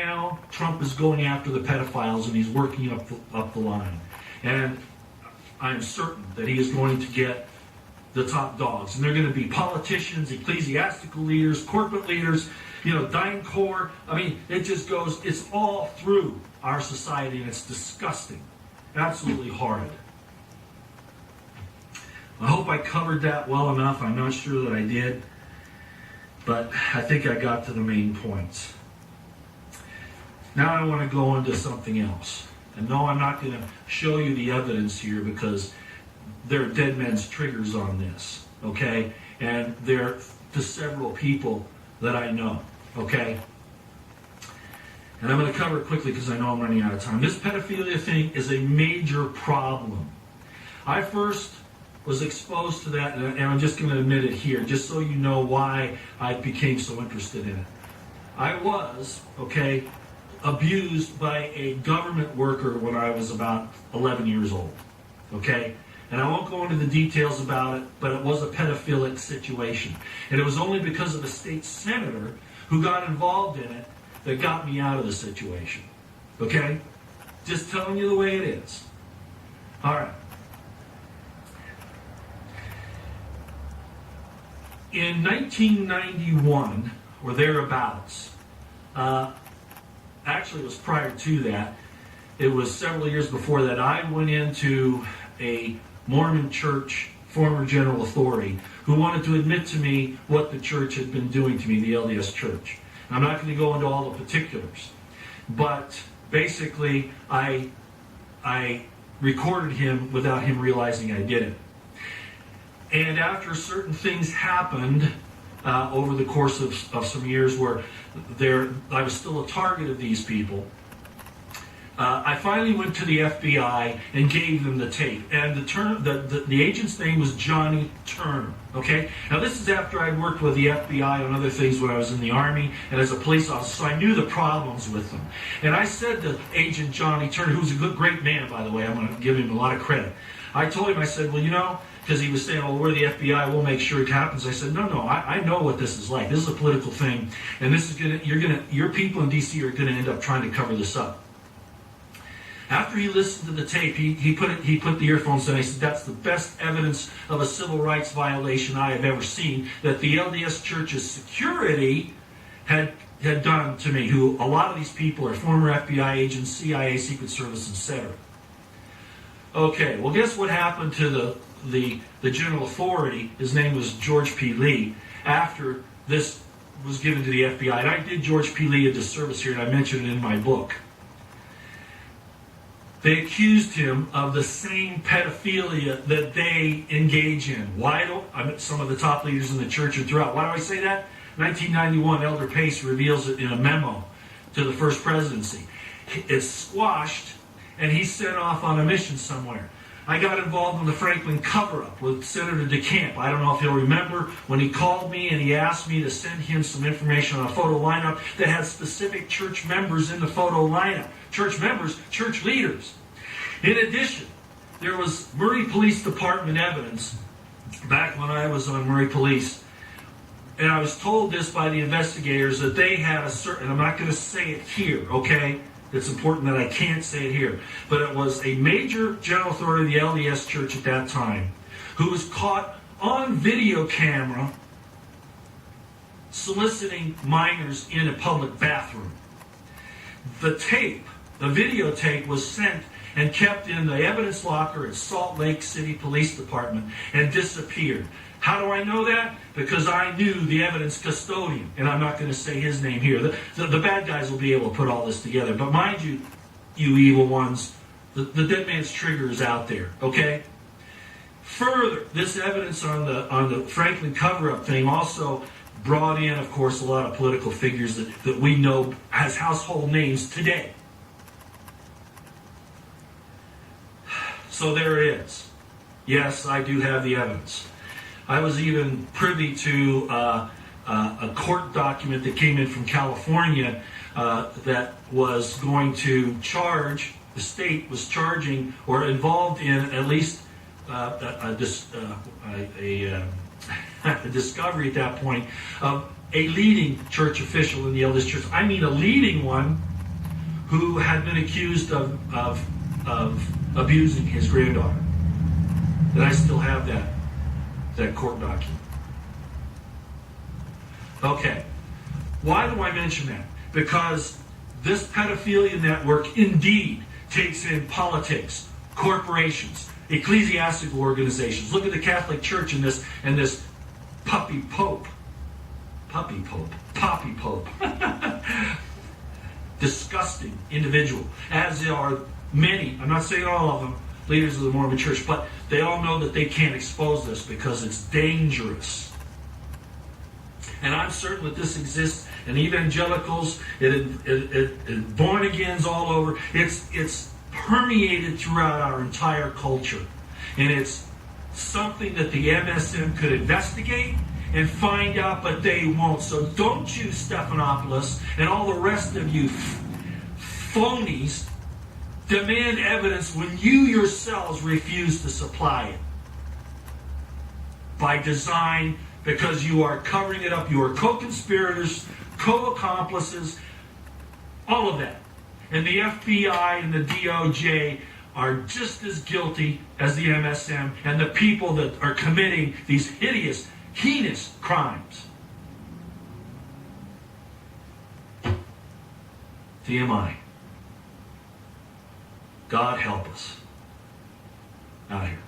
now, Trump is going after the pedophiles, and he's working up the line. And I'm certain that he is going to get the top dogs. And they're going to be politicians, ecclesiastical leaders, corporate leaders, dying core. I mean, it just goes, it's all through our society, and it's disgusting. Absolutely horrid. I hope I covered that well enough. I'm not sure that I did, but I think I got to the main points. Now I want to go into something else. And no, I'm not going to show you the evidence here because there are dead men's triggers on this, okay? And they're to several people that I know, okay? And I'm going to cover it quickly because I know I'm running out of time. This pedophilia thing is a major problem. I first was exposed to that, and I'm just going to admit it here, just so you know why I became so interested in it. I was, okay, abused by a government worker when I was about 11 years old, okay? And I won't go into the details about it, but it was a pedophilic situation. And it was only because of a state senator who got involved in it that got me out of the situation, okay? Just telling you the way it is. All right. In 1991, or thereabouts, actually it was prior to that, it was several years before that, I went into a Mormon church, former general authority, who wanted to admit to me what the church had been doing to me, the LDS Church. I'm not going to go into all the particulars, but basically I recorded him without him realizing I did it. And after certain things happened over the course of some years where I was still a target of these people, I finally went to the FBI and gave them the tape. And the agent's name was Johnny Turner. Okay? Now this is after I worked with the FBI on other things when I was in the Army and as a police officer, so I knew the problems with them. And I said to Agent Johnny Turner, who's a great man, by the way, I'm going to give him a lot of credit. I told him, I said, well, because he was saying, well, we're the FBI, we'll make sure it happens. I said, no, I know what this is like. This is a political thing, and this is your people in D.C. are going to end up trying to cover this up. After he listened to the tape, he put the earphones in. I said, that's the best evidence of a civil rights violation I have ever seen that the LDS Church's security had done to me, who a lot of these people are former FBI agents, CIA, Secret Service, etc. Okay, well, guess what happened to the general authority? His name was George P. Lee. After this was given to the FBI, and I did George P. Lee a disservice here, and I mentioned it in my book. They accused him of the same pedophilia that they engage in. Some of the top leaders in the church are throughout. Why do I say that? 1991, Elder Pace reveals it in a memo to the first presidency. It's squashed, and he's sent off on a mission somewhere. I got involved in the Franklin cover-up with Senator DeCamp. I don't know if you'll remember when he called me and he asked me to send him some information on a photo lineup that had specific church members in the photo lineup. Church members, church leaders. In addition, there was Murray Police Department evidence back when I was on Murray Police. And I was told this by the investigators that they had a certain, I'm not going to say it here, okay? It's important that I can't say it here. But it was a major general authority of the LDS Church at that time who was caught on video camera soliciting minors in a public bathroom. The videotape was sent and kept in the evidence locker at Salt Lake City Police Department and disappeared. How do I know that? Because I knew the evidence custodian, and I'm not going to say his name here. The bad guys will be able to put all this together. But mind you, you evil ones, the dead man's trigger is out there, okay? Further, this evidence on the Franklin cover-up thing also brought in, of course, a lot of political figures that we know as household names today. So there it is. Yes, I do have the evidence. I was even privy to a court document that came in from California that was going to charge, the state was charging or involved in at least a discovery at that point of a leading church official in the LDS Church. I mean a leading one who had been accused of abusing his granddaughter. And I still have that court document. Okay. Why do I mention that? Because this pedophilia network indeed takes in politics, corporations, ecclesiastical organizations. Look at the Catholic Church and this puppy pope. Poppy pope. Disgusting individual. As there are many, I'm not saying all of them, leaders of the Mormon Church, but they all know that they can't expose this because it's dangerous. And I'm certain that this exists in evangelicals, born agains all over. It's permeated throughout our entire culture. And it's something that the MSM could investigate and find out, but they won't. So don't you, Stephanopoulos, and all the rest of you phonies, demand evidence when you yourselves refuse to supply it. By design, because you are covering it up. You are co-conspirators, co-accomplices, all of that. And the FBI and the DOJ are just as guilty as the MSM and the people that are committing these hideous, heinous crimes. TMI. God help us out here.